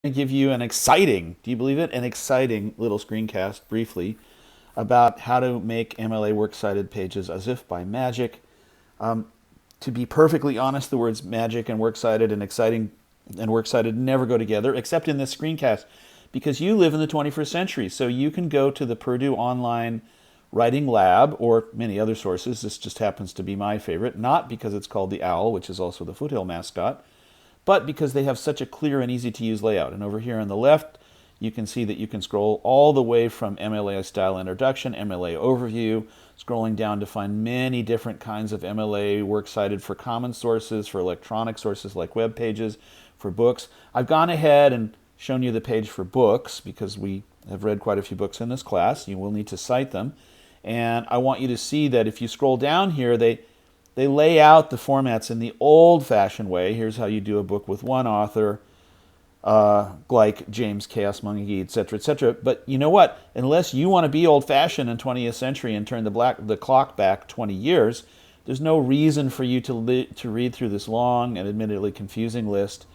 to give you an exciting, do you believe it? An exciting little screencast briefly about how to make MLA works cited pages as if by magic. To be perfectly honest, the words magic and works cited and exciting and works cited never go together, except in this screencast, because you live in the 21st century. So you can go to the Purdue Online Writing Lab or many other sources. This just happens to be my favorite, not because it's called the owl, which is also the Foothill mascot, but because they have such a clear and easy to use layout. And over here on the left, you can see that you can scroll all the way from MLA style introduction, MLA overview, scrolling down to find many different kinds of MLA works cited for common sources, for electronic sources like web pages, for books. I've gone ahead and shown you the page for books because we have read quite a few books in this class. You will need to cite them. And I want you to see that if you scroll down here, they lay out the formats in the old-fashioned way. Here's how you do a book with one author, like James Chaos Monkey, etc., etc. But you know what? Unless you want to be old-fashioned in 20th century and turn the clock back 20 years, there's no reason for you to read through this long and admittedly confusing list,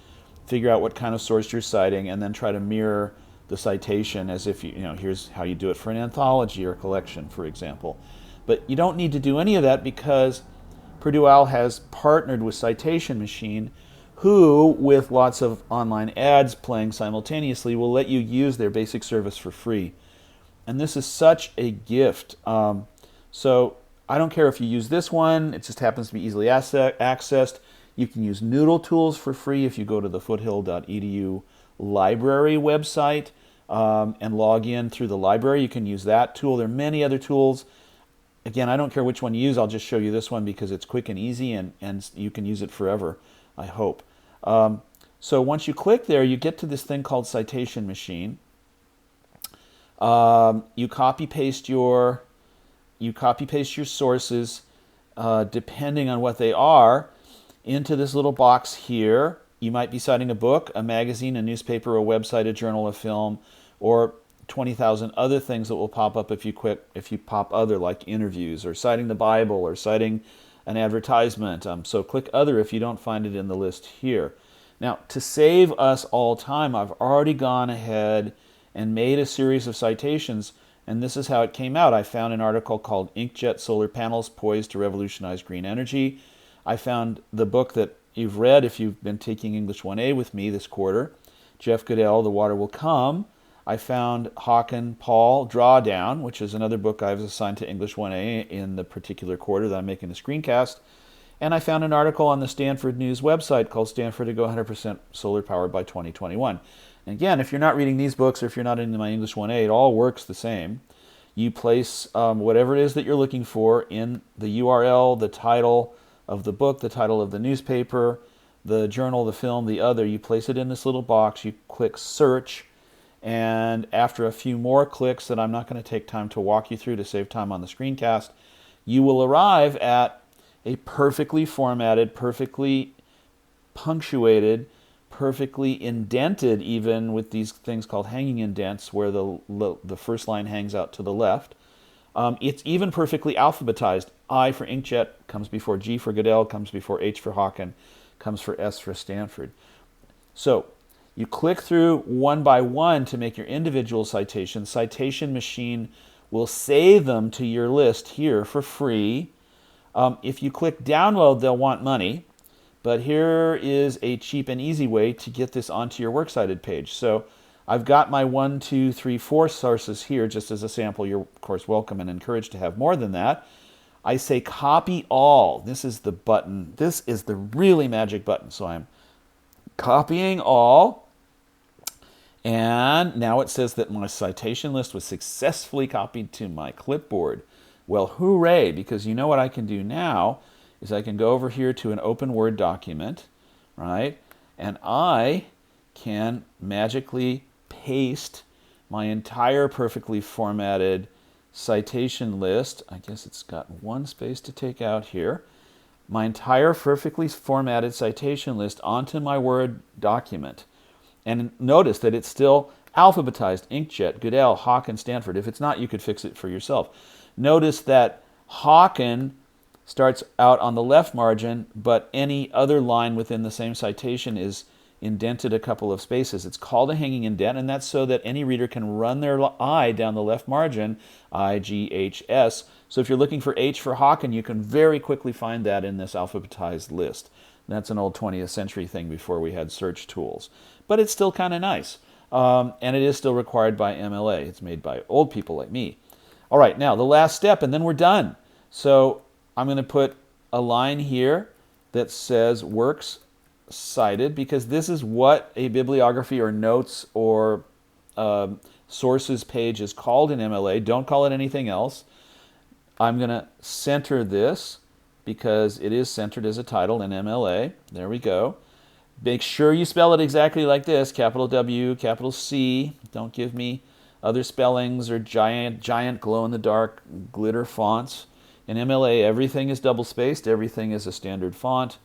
figure out what kind of source you're citing, and then try to mirror the citation as if here's how you do it for an anthology or collection, for example. But you don't need to do any of that because Purdue OWL has partnered with Citation Machine, who, with lots of online ads playing simultaneously, will let you use their basic service for free. And this is such a gift. So I don't care if you use this one, it just happens to be easily accessed. You can use Noodle Tools for free if you go to the foothill.edu library website and log in through the library. You can use that tool. There are many other tools. Again, I don't care which one you use. I'll just show you this one because it's quick and easy and you can use it forever, I hope. So once you click there, you get to this thing called Citation Machine. You copy paste your sources depending on what they are into this little box here. You might be citing a book, a magazine, a newspaper, a website, a journal, a film, or 20,000 other things that will pop up if you pop other, like interviews or citing the Bible or citing an advertisement. So click other if you don't find it in the list here. Now, to save us all time, I've already gone ahead and made a series of citations, and this is how it came out. I found an article called Inkjet Solar Panels Poised to Revolutionize Green Energy. I found the book that you've read if you've been taking English 1A with me this quarter, Jeff Goodell, The Water Will Come. I found Hawken Paul, Drawdown, which is another book I've assigned to English 1A in the particular quarter that I'm making a screencast. And I found an article on the Stanford News website called Stanford to Go 100% Solar Powered by 2021. And again, if you're not reading these books or if you're not into my English 1A, it all works the same. You place whatever it is that you're looking for in the URL, the title of the book, the title of the newspaper, the journal, the film, the other. You place it in this little box, you click search, and after a few more clicks that I'm not going to take time to walk you through to save time on the screencast, you will arrive at a perfectly formatted, perfectly punctuated, perfectly indented, even with these things called hanging indents where the first line hangs out to the left. It's even perfectly alphabetized. I for Inkjet comes before G for Goodell, comes before H for Hawken, comes for S for Stanford. So you click through one by one to make your individual citations. Citation Machine will save them to your list here for free. If you click download, they'll want money. But here is a cheap and easy way to get this onto your works cited page. So I've got my 1, 2, 3, 4 sources here just as a sample. You're, of course, welcome and encouraged to have more than that. I say copy all. This is the button. This is the really magic button. So I'm copying all. And now it says that my citation list was successfully copied to my clipboard. Well, hooray, because you know what I can do now is I can go over here to an open Word document, right? And I can magically paste my entire perfectly formatted citation list. I guess it's got one space to take out here. My entire perfectly formatted citation list onto my Word document. And notice that it's still alphabetized: Inkjet, Goodell, Hawken, Stanford. If it's not, you could fix it for yourself. Notice that Hawken starts out on the left margin, but any other line within the same citation is indented a couple of spaces. It's called a hanging indent, and that's so that any reader can run their eye down the left margin, I-G-H-S. So if you're looking for H for Hawken, you can very quickly find that in this alphabetized list. That's an old 20th century thing before we had search tools. But it's still kind of nice. And it is still required by MLA. It's made by old people like me. All right, now the last step, and then we're done. So I'm going to put a line here that says works cited, because this is what a bibliography or notes or sources page is called in MLA. Don't call it anything else. I'm going to center this because it is centered as a title in MLA. There we go. Make sure you spell it exactly like this, capital W, capital C. Don't give me other spellings or giant glow-in-the-dark glitter fonts. In MLA, everything is double-spaced. Everything is a standard font.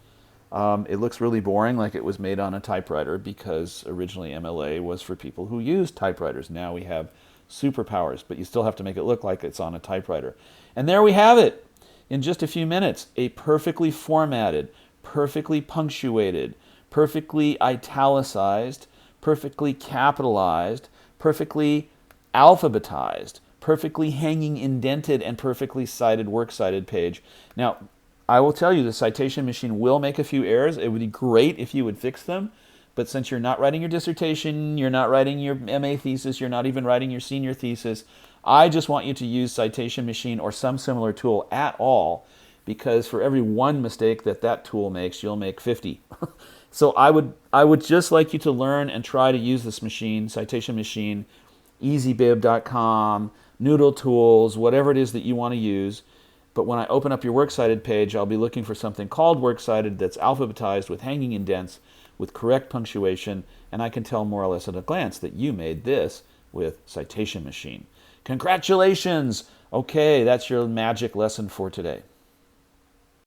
It looks really boring, like it was made on a typewriter, because originally MLA was for people who used typewriters. Now we have superpowers, but you still have to make it look like it's on a typewriter. And there we have it. In just a few minutes, a perfectly formatted, perfectly punctuated, perfectly italicized, perfectly capitalized, perfectly alphabetized, perfectly hanging indented, and perfectly cited, works cited page. Now, I will tell you, the citation machine will make a few errors. It would be great if you would fix them. But since you're not writing your dissertation, you're not writing your MA thesis, you're not even writing your senior thesis, I just want you to use Citation Machine or some similar tool at all, because for every one mistake that that tool makes, you'll make 50. So I would just like you to learn and try to use this machine, Citation Machine, EasyBib.com, Noodle Tools, whatever it is that you want to use. But when I open up your Works Cited page, I'll be looking for something called Works Cited that's alphabetized with hanging indents, with correct punctuation, and I can tell more or less at a glance that you made this with Citation Machine. Congratulations! Okay, that's your magic lesson for today.